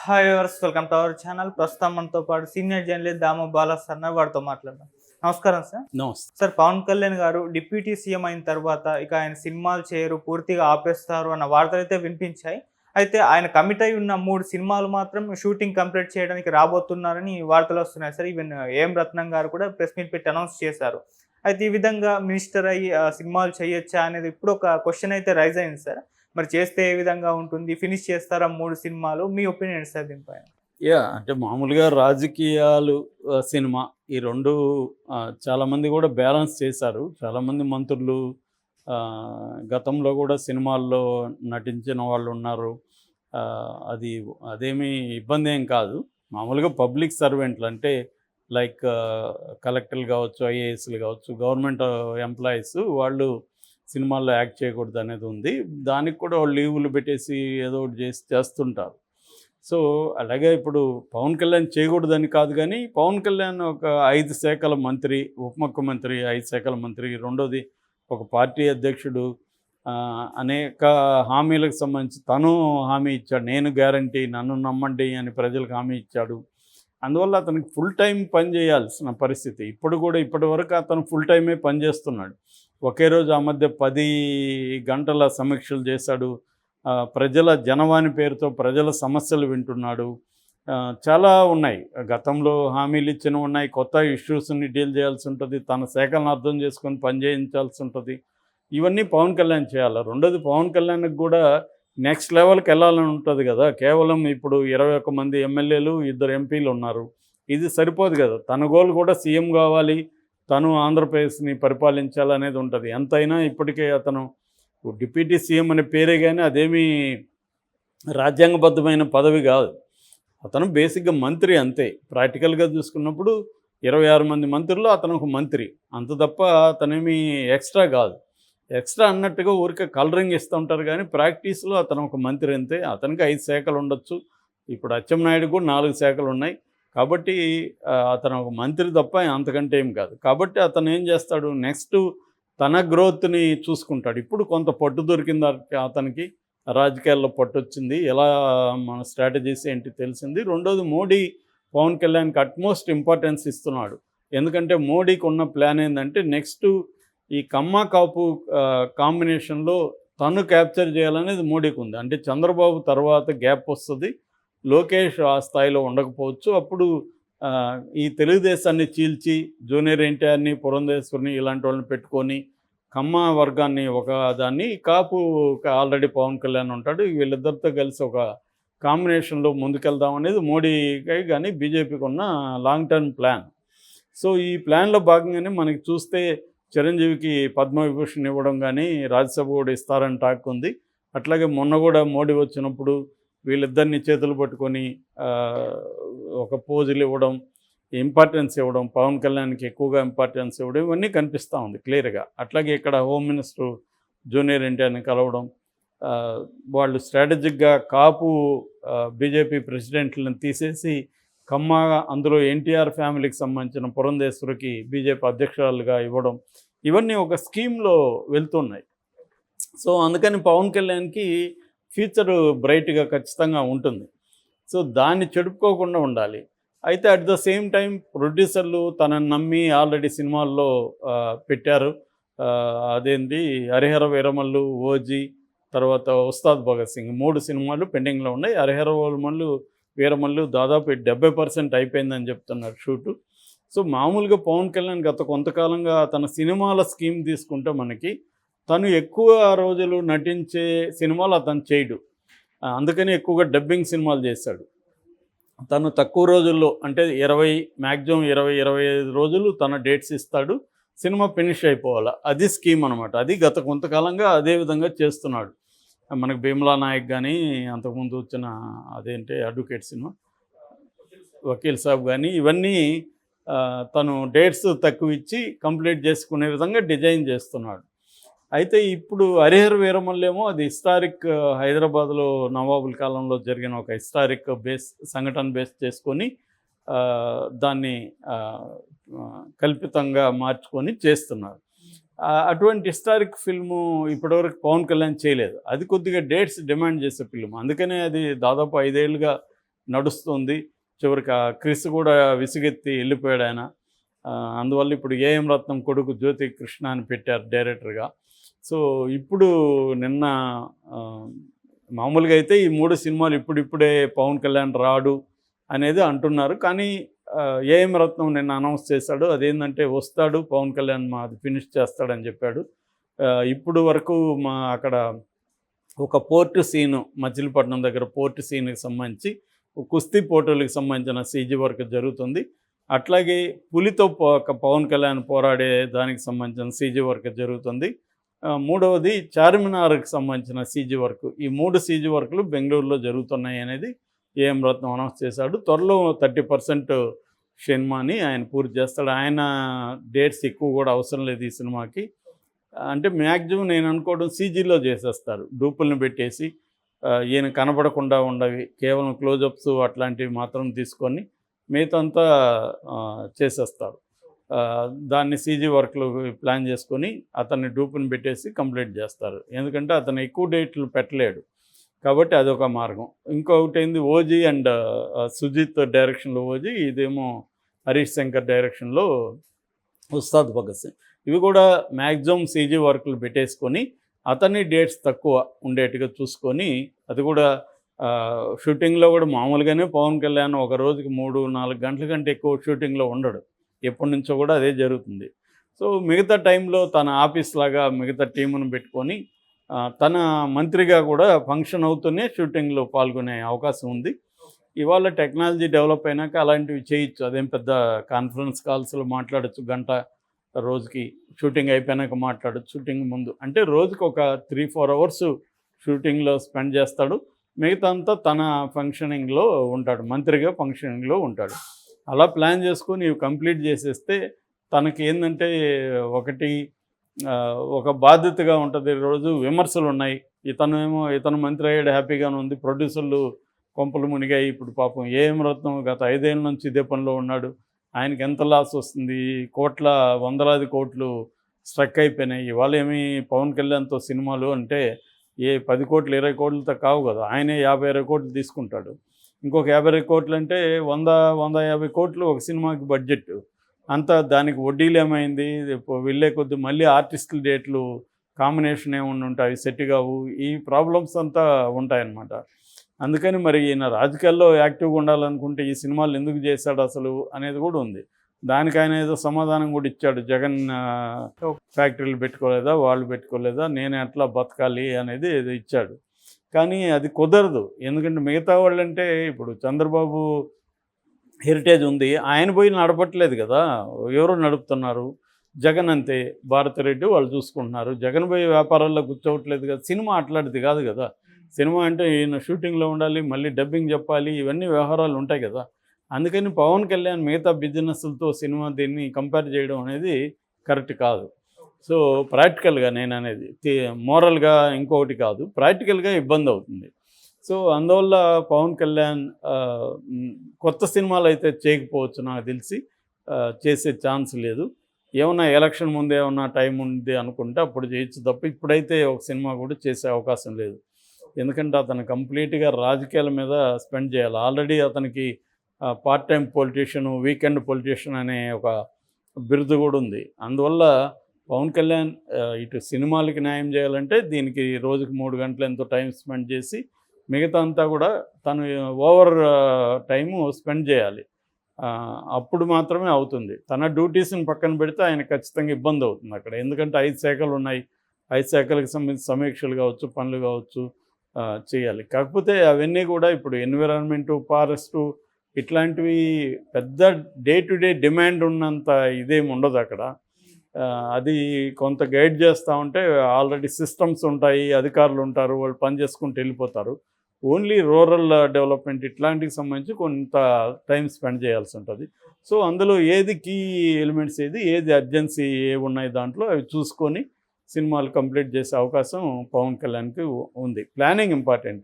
Hi viewers, welcome to our channel. ప్రస్తుతం మనతో పాటు సీనియర్ జర్నలిస్ట్ దాము బాలా సార్ ఉన్నారు. వారితో మాట్లాడదాం. నమస్కారం సార్. నమస్తే. సార్, పవన్ కళ్యాణ్ గారు డిప్యూటీ సీఎం అయిన తర్వాత ఇక ఆయన సినిమాలు చేయరు, పూర్తిగా ఆపేస్తారు అన్న వార్తలైతే వినిపించాయి. అయితే ఆయన కమిట్ అయి ఉన్న 3 సినిమాలు మాత్రం షూటింగ్ కంప్లీట్ చేయడానికి రాబోతున్నారని వార్తలు వస్తున్నాయి సార్. ఈవెన్ ఏఎం రత్నం గారు కూడా ప్రెస్ మీట్ పెట్టి అనౌన్స్ చేశారు. అయితే ఈ విధంగా మినిస్టర్ అయ్యి సినిమాలు చేయొచ్చా అనేది ఇప్పుడు ఒక క్వశ్చన్ అయితే రైజ్ అయింది సార్. మరి చేస్తే ఏ విధంగా ఉంటుంది? ఫినిష్ చేస్తారా 3 సినిమాలు? మీ ఒపీనియన్ సార్ దీనిపైన? అంటే మామూలుగా రాజకీయాలు, సినిమా ఈ 2 చాలామంది కూడా బ్యాలెన్స్ చేశారు. చాలామంది మంత్రులు గతంలో కూడా సినిమాల్లో నటించిన వాళ్ళున్నారు. అదేమీ ఇబ్బంది ఏం కాదు. మామూలుగా పబ్లిక్ సర్వెంట్లు అంటే లైక్ కలెక్టర్లు కావచ్చు, ఐఏఎస్లు కావచ్చు, గవర్నమెంట్ ఎంప్లాయీస్ వాళ్ళు సినిమాల్లో యాక్ట్ చేయకూడదు అనేది ఉంది. దానికి కూడా వాళ్ళు లీవులు పెట్టేసి ఏదో ఒకటి చేస్తుంటారు. సో అలాగే ఇప్పుడు పవన్ కళ్యాణ్ చేయకూడదని కాదు, కానీ పవన్ కళ్యాణ్ ఒక 5 శాఖల మంత్రి, ఉప ముఖ్యమంత్రి, 5 శాఖల మంత్రి, రెండోది ఒక పార్టీ అధ్యక్షుడు, అనేక హామీలకు సంబంధించి తను హామీ ఇచ్చాడు. నేను గ్యారంటీ, నన్ను నమ్మండి అని ప్రజలకు హామీ ఇచ్చాడు. అందువల్ల అతనికి ఫుల్ టైం పని చేయాల్సిన పరిస్థితి. ఇప్పుడు కూడా ఇప్పటివరకు అతను ఫుల్ టైమే పనిచేస్తున్నాడు. ఒకే రోజు ఆ మధ్య 10 గంటల సమీక్షలు చేశాడు. ప్రజల జనవాణి పేరుతో ప్రజల సమస్యలు వింటున్నాడు. చాలా ఉన్నాయి, గతంలో హామీలు ఇచ్చినవి ఉన్నాయి, కొత్త ఇష్యూస్ని డీల్ చేయాల్సి ఉంటుంది, తన శాఖలను అర్థం చేసుకొని పనిచేయించాల్సి ఉంటుంది. ఇవన్నీ పవన్ కళ్యాణ్ చేయాలి. రెండోది, పవన్ కళ్యాణ్కి కూడా నెక్స్ట్ లెవెల్కి వెళ్ళాలని ఉంటుంది కదా. కేవలం ఇప్పుడు 21 మంది ఎమ్మెల్యేలు, 2 ఎంపీలు ఉన్నారు. ఇది సరిపోదు కదా. తన గోల్ కూడా సీఎం కావాలి, తను ఆంధ్రప్రదేశ్ని పరిపాలించాలనేది ఉంటుంది. ఎంతైనా ఇప్పటికే అతను డిప్యూటీ సీఎం అనే పేరే, కానీ అదేమీ రాజ్యాంగబద్ధమైన పదవి కాదు. అతను బేసిక్గా మంత్రి అంతే. ప్రాక్టికల్గా చూసుకున్నప్పుడు 26 మంది మంత్రుల్లో అతను ఒక మంత్రి, అంత తప్ప అతనేమీ ఎక్స్ట్రా కాదు. ఎక్స్ట్రా అన్నట్టుగా ఊరికే కలరింగ్ ఇస్తూ ఉంటారు, కానీ ప్రాక్టీస్లో అతను ఒక మంత్రి అంతే. అతనికి 5 శాఖలు ఉండొచ్చు. ఇప్పుడు అచ్చెన్నాయుడు కూడా 4 శాఖలు ఉన్నాయి. కాబట్టి అతను ఒక మంత్రి తప్ప అంతకంటే ఏం కాదు. కాబట్టి అతను ఏం చేస్తాడు, నెక్స్ట్ తన గ్రోత్ని చూసుకుంటాడు. ఇప్పుడు కొంత పట్టు దొరికింది అతనికి, రాజకీయాల్లో పట్టు వచ్చింది, ఎలా మన స్ట్రాటజీస్ ఏంటి తెలిసింది. రెండోది, మోడీ పవన్ కళ్యాణ్కి అట్మోస్ట్ ఇంపార్టెన్స్ ఇస్తున్నాడు. ఎందుకంటే మోడీకి ఉన్న ప్లాన్ ఏంటంటే నెక్స్ట్ ఈ కమ్మ కాపు కాంబినేషన్లో తను క్యాప్చర్ చేయాలనేది మోడీకి ఉంది. అంటే చంద్రబాబు తర్వాత గ్యాప్ వస్తుంది, లోకేష్ ఆ స్థాయిలో ఉండకపోవచ్చు. అప్పుడు ఈ తెలుగుదేశాన్ని చీల్చి జూనియర్ ఎన్టీఆర్ని, పురంధేశ్వరిని ఇలాంటి వాళ్ళని పెట్టుకొని కమ్మ వర్గాన్ని ఒక దాన్ని, కాపు ఆల్రెడీ పవన్ కళ్యాణ్ ఉంటాడు, వీళ్ళిద్దరితో కలిసి ఒక కాంబినేషన్లో ముందుకెళ్దాం అనేది మోడీకి కానీ బీజేపీకి ఉన్న లాంగ్ టర్మ్ ప్లాన్. సో ఈ ప్లాన్లో భాగంగానే మనకి చూస్తే చిరంజీవికి పద్మవిభూషణ్ ఇవ్వడం కానీ, రాజ్యసభ కూడా ఇస్తారని టాక్ ఉంది. అట్లాగే మొన్న కూడా మోడీ వచ్చినప్పుడు వీళ్ళిద్దరిని చేతులు పట్టుకొని ఒక పోజులు ఇవ్వడం, ఇంపార్టెన్స్ ఇవ్వడం, పవన్ కళ్యాణ్కి ఎక్కువగా ఇంపార్టెన్స్ ఇవ్వడం, ఇవన్నీ కనిపిస్తూ ఉంది క్లియర్గా. అట్లాగే ఇక్కడ హోమ్ మినిస్టర్ జూనియర్ ఎన్టీఆర్ని కలవడం, వాళ్ళు స్ట్రాటజిక్గా కాపు బీజేపీ ప్రెసిడెంట్లను తీసేసి కమ్మ, అందులో ఎన్టీఆర్ ఫ్యామిలీకి సంబంధించిన పురంధేశ్వరికి బీజేపీ అధ్యక్షురాలుగా ఇవ్వడం, ఇవన్నీ ఒక స్కీమ్లో వెళ్తున్నాయి. సో అందుకని పవన్ కళ్యాణ్కి ఫ్యూచర్ బ్రైట్గా ఖచ్చితంగా ఉంటుంది. సో దాన్ని చెడుపుకోకుండా ఉండాలి. అయితే అట్ ద సేమ్ టైం ప్రొడ్యూసర్లు తనని నమ్మి ఆల్రెడీ సినిమాల్లో పెట్టారు. అదేంటి, హరిహర వీరమల్లు, ఓజీ, తర్వాత ఉస్తాద్ భగత్ సింగ్, 3 సినిమాలు పెండింగ్లో ఉన్నాయి. హరిహర వీరమల్లు దాదాపు 70% అయిపోయిందని చెప్తున్నారు షూటు. సో మామూలుగా పవన్ కళ్యాణ్ గత కొంతకాలంగా తన సినిమాల స్కీమ్ తీసుకుంటే మనకి తను ఎక్కువ రోజులు నటించే సినిమాలు అతను చేయడు. అందుకని ఎక్కువగా డబ్బింగ్ సినిమాలు చేశాడు. తను తక్కువ రోజుల్లో, అంటే 20, మ్యాక్సిమం 20-25 రోజులు తన డేట్స్ ఇస్తాడు, సినిమా ఫినిష్ అయిపోవాలి. అది స్కీమ్ అనమాట. అది గత కొంతకాలంగా అదే విధంగా చేస్తున్నాడు. మనకు భీమ్లా నాయక్ కానీ, అంతకుముందు వచ్చిన అదేంటి అడ్వకేట్ సినిమా వకీల్ సాబ్ కానీ, ఇవన్నీ తను డేట్స్ తక్కువ ఇచ్చి కంప్లీట్ చేసుకునే విధంగా డిజైన్ చేస్తున్నాడు. అయితే ఇప్పుడు హరిహర వీరమల్లేమో అది హిస్టారిక్, హైదరాబాద్లో నవాబుల కాలంలో జరిగిన ఒక హిస్టారిక్ సంఘటన బేస్ చేసుకొని దాన్ని కల్పితంగా మార్చుకొని చేస్తున్నారు. అటువంటి హిస్టారిక్ ఫిల్ము ఇప్పటివరకు పవన్ కళ్యాణ్ చేయలేదు. అది కొద్దిగా డేట్స్ డిమాండ్ చేసే ఫిల్మ్, అందుకనే అది దాదాపు 5 ఏళ్ళుగా నడుస్తుంది. చివరికి ఆ క్రిస్ కూడా విసుగెత్తి వెళ్ళిపోయాడు ఆయన. అందువల్ల ఇప్పుడు ఏఎం రత్నం కొడుకు జ్యోతి కృష్ణ అని పెట్టారు డైరెక్టర్గా. సో ఇప్పుడు నిన్న మామూలుగా అయితే ఈ 3 సినిమాలు ఇప్పుడిప్పుడే పవన్ కళ్యాణ్ రాడు అనేది అంటున్నారు. కానీ ఏఎం రత్నం నిన్న అనౌన్స్ చేశాడు. అదేంటంటే వస్తాడు పవన్ కళ్యాణ్ మాది ఫినిష్ చేస్తాడని చెప్పాడు. ఇప్పుడు వరకు అక్కడ ఒక పోర్ట్ సీను మచిలీపట్నం దగ్గర పోర్ట్ సీన్కి సంబంధించి కుస్తీ పోటీలకు సంబంధించిన సీజీ వర్క్ జరుగుతుంది. అట్లాగే పులితో పవన్ కళ్యాణ్ పోరాడే దానికి సంబంధించిన సీజీ వర్క్ జరుగుతుంది. మూడవది చార్మినార్కి సంబంధించిన సీజీ వర్క్. ఈ 3 సీజీ వర్క్లు బెంగళూరులో జరుగుతున్నాయి అనేది ఏఎం రత్నం అనౌన్స్ చేశాడు. త్వరలో 30% సినిమాని ఆయన పూర్తి చేస్తాడు. ఆయన డేట్స్ ఎక్కువ కూడా అవసరం లేదు ఈ సినిమాకి. అంటే మ్యాక్సిమం నేను అనుకోవడం సీజీలో చేసేస్తారు. డూపుల్ని పెట్టేసి ఈయన కనపడకుండా ఉండవి కేవలం క్లోజప్స్ అట్లాంటివి మాత్రం తీసుకొని మిగతాంతా చేసేస్తారు. దాన్ని సీజీ వర్క్లు ప్లాన్ చేసుకొని అతన్ని డూపుని పెట్టేసి కంప్లీట్ చేస్తారు. ఎందుకంటే అతను ఎక్కువ డేట్లు పెట్టలేడు కాబట్టి అదొక మార్గం. ఇంకొకటి ఏంది ఓజీ అండ్ సుజిత్ డైరెక్షన్లో ఓజీ, ఇదేమో హరీష్ శంకర్ డైరెక్షన్లో ఉస్తాద్ భగత్ సింగ్. ఇవి కూడా మ్యాక్సిమం సీజీ వర్క్లు పెట్టేసుకొని అతన్ని డేట్స్ తక్కువ ఉండేట్టుగా చూసుకొని, అది కూడా షూటింగ్లో కూడా మామూలుగానే పవన్ కళ్యాణ్ ఒక రోజుకి 3-4 గంటల కంటే ఎక్కువ షూటింగ్లో ఉండడు. ఎప్పటి నుంచో కూడా అదే జరుగుతుంది. సో మిగతా టైంలో తన ఆఫీస్ లాగా మిగతా టీమును పెట్టుకొని తన మంత్రిగా కూడా ఫంక్షన్ అవుతూనే షూటింగ్లో పాల్గొనే అవకాశం ఉంది. ఇవాళ టెక్నాలజీ డెవలప్ అయినాక అలాంటివి చేయొచ్చు. అదేం పెద్ద కాన్ఫరెన్స్ కాల్స్లో మాట్లాడచ్చు, గంట రోజుకి షూటింగ్ అయిపోయినాక మాట్లాడచ్చు, షూటింగ్ ముందు. అంటే రోజుకి ఒక 3-4 అవర్స్ షూటింగ్లో స్పెండ్ చేస్తాడు. మిగతా అంతా తన ఫంక్షనింగ్లో ఉంటాడు, మంత్రిగా ఫంక్షనింగ్లో ఉంటాడు. అలా ప్లాన్ చేసుకొని ఇవి కంప్లీట్ చేసేస్తే తనకి ఏంటంటే ఒక బాధ్యతగా ఉంటుంది. రోజు విమర్శలు ఉన్నాయి, ఇతను మంత్రి అయ్యాడు హ్యాపీగానే ఉంది, ప్రొడ్యూసర్లు కొంపలు మునిగాయి. ఇప్పుడు పాపం ఏఎం రత్నం గత 5 ఏళ్ళ నుంచి ఇదే పనిలో ఉన్నాడు, ఆయనకి ఎంత లాస్ వస్తుంది, వందలాది కోట్లు స్ట్రక్ అయిపోయినాయి. ఇవాళ ఏమి పవన్ కళ్యాణ్తో సినిమాలు అంటే 10 కోట్లు 20 కోట్లతో కావు కదా, ఆయనే 50-20 కోట్లు తీసుకుంటాడు. ఇంకొక 50 కోట్లు అంటే 100-150 కోట్లు ఒక సినిమాకి బడ్జెట్. అంతా దానికి వడ్డీలు ఏమైంది, వెళ్ళే కొద్ది మళ్ళీ ఆర్టిస్టుల డేట్లు కాంబినేషన్ ఏమన్నా ఉంటాయి, సెట్ కావు, ఈ ప్రాబ్లమ్స్ అంతా ఉంటాయన్నమాట. అందుకని మరి ఈయన రాజకీయాల్లో యాక్టివ్గా ఉండాలనుకుంటే ఈ సినిమాలు ఎందుకు చేశాడు అసలు అనేది కూడా ఉంది. దానికి ఆయన ఏదో సమాధానం కూడా ఇచ్చాడు. జగన్ ఫ్యాక్టరీలు పెట్టుకోలేదా, వాళ్ళు పెట్టుకోలేదా, నేను ఎట్లా బతకాలి అనేది ఏదో ఇచ్చాడు. కానీ అది కుదరదు. ఎందుకంటే మిగతా వాళ్ళంటే ఇప్పుడు చంద్రబాబు హెరిటేజ్ ఉంది, ఆయన పోయి నడపట్లేదు కదా, ఎవరు నడుపుతున్నారు. జగన్ అంతే, భారతిరెడ్డి వాళ్ళు చూసుకుంటున్నారు. జగన్ పోయి వ్యాపారాల్లో కూర్చోవట్లేదు కదా. సినిమా అట్లాంటిది కాదు కదా. సినిమా అంటే ఈయన షూటింగ్లో ఉండాలి, మళ్ళీ డబ్బింగ్ చెప్పాలి, ఇవన్నీ వ్యవహారాలు ఉంటాయి కదా. అందుకని పవన్ కళ్యాణ్ మిగతా బిజినెస్లతో సినిమా దీన్ని కంపేర్ చేయడం అనేది కరెక్ట్ కాదు. సో ప్రాక్టికల్గా నేను అనేది మోరల్గా ఇంకొకటి కాదు, ప్రాక్టికల్గా ఇబ్బంది అవుతుంది. సో అందువల్ల పవన్ కళ్యాణ్ కొత్త సినిమాలు అయితే చేయకపోవచ్చు, నాకు తెలిసి చేసే ఛాన్స్ లేదు. ఏమన్నా ఎలక్షన్ ముందు ఏమన్నా టైం ఉంది అనుకుంటే అప్పుడు చేయొచ్చు తప్ప ఇప్పుడైతే ఒక సినిమా కూడా చేసే అవకాశం లేదు. ఎందుకంటే అతను కంప్లీట్గా రాజకీయాల మీద స్పెండ్ చేయాలి. ఆల్రెడీ అతనికి part time politician, weekend politician అనే ఒక బిరుదు కూడా ఉంది. అందువల్ల పవన్ కళ్యాణ్ ఇటు సినిమాలకి న్యాయం చేయాలంటే దీనికి రోజుకి 3 గంటలు ఎంతో టైం స్పెండ్ చేసి మిగతా అంతా కూడా తను ఓవర్ టైము స్పెండ్ చేయాలి. అప్పుడు మాత్రమే అవుతుంది. తన డ్యూటీస్ని పక్కన పెడితే ఆయన ఖచ్చితంగా ఇబ్బంది అవుతుంది అక్కడ. ఎందుకంటే 5 శాఖలు ఉన్నాయి, 5 శాఖలకు సంబంధించి సమీక్షలు కావచ్చు, పనులు కావచ్చు చేయాలి. కాకపోతే అవన్నీ కూడా ఇప్పుడు ఎన్విరాన్మెంటు, ఫారెస్టు ఇట్లాంటివి పెద్ద డే టు డే డిమాండ్ ఉన్నంత ఇదేమి ఉండదు అక్కడ. అది కొంత గైడ్ చేస్తూ ఉంటే ఆల్రెడీ సిస్టమ్స్ ఉంటాయి, అధికారులు ఉంటారు, వాళ్ళు పని చేసుకుంటూ వెళ్ళిపోతారు. ఓన్లీ రూరల్ డెవలప్మెంట్ ఇట్లాంటికి సంబంధించి కొంత టైం స్పెండ్ చేయాల్సి ఉంటుంది. సో అందులో ఏది కీ ఎలిమెంట్స్ ఏది అర్జెన్సీ ఉన్నాయి దాంట్లో అవి చూసుకొని సినిమాలు కంప్లీట్ చేసే అవకాశం పవన్ కళ్యాణ్కి ఉంది. Planning important.